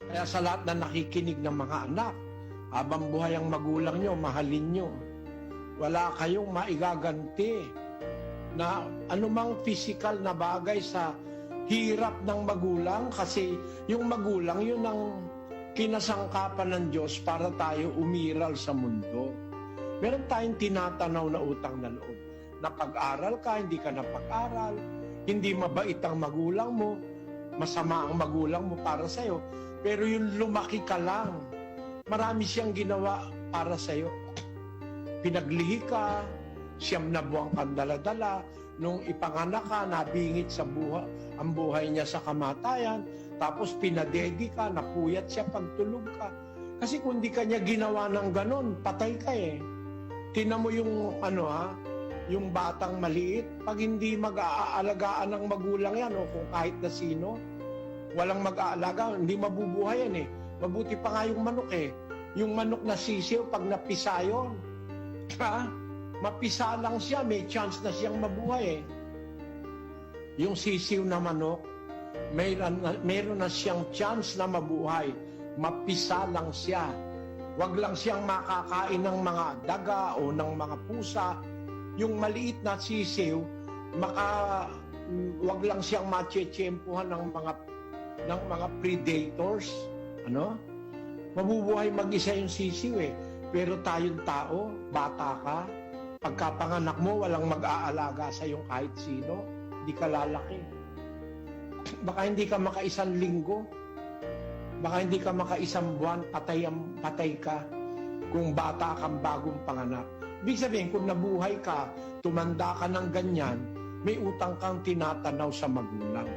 Kaya sa lahat na nakikinig ng mga anak, habang buhay ang magulang nyo, mahalin nyo. Wala kayong maigaganti na anumang physical na bagay sa hirap ng magulang, kasi yung magulang yun ang kinasangkapan ng Diyos para tayo umiral sa mundo. Meron tayong tinatanaw na utang na loob. Napag-aral ka, hindi ka napag-aral, hindi mabait ang magulang mo, masama ang magulang mo para sa'yo, pero yung lumaki ka lang, marami siyang ginawa para sa'yo. Pinaglihi ka, 9 na buwang kang dala-dala, nung ipanganak ka, nabingit sa ang buhay niya sa kamatayan, tapos pinadedi ka, napuyat siya pagtulog ka. Kasi kung di ka niya ginawa ng ganon, patay ka eh. Tingnan mo yung yung batang maliit, pag hindi mag-aalagaan ng magulang yan, o kung kahit na sino, walang mag-aalaga, hindi mabubuhay yan eh. Mabuti pa nga yung manok eh. Yung manok na sisiw, pag napisa yun, mapisa lang siya, may chance na siyang mabuhay eh. Yung sisiw na manok, mayroon na siyang chance na mabuhay. Mapisa lang siya. Wag lang siyang makakain ng mga daga o ng mga pusa. Yung maliit na sisiw, wag lang siyang matsyempuhan ng mga predators. Mabubuhay mag-isa yung sisiw eh. Pero tayong tao, bata ka, pagkapanganak mo, walang mag-aalaga sa yung kahit sino, hindi ka lalaki. Baka hindi ka maka-1 linggo, baka hindi ka maka-1 buwan, patay ka kung bata kang bagong panganak. Ibig sabihin, kung nabuhay ka, tumanda ka ng ganyan, may utang kang tinatanaw sa magulang.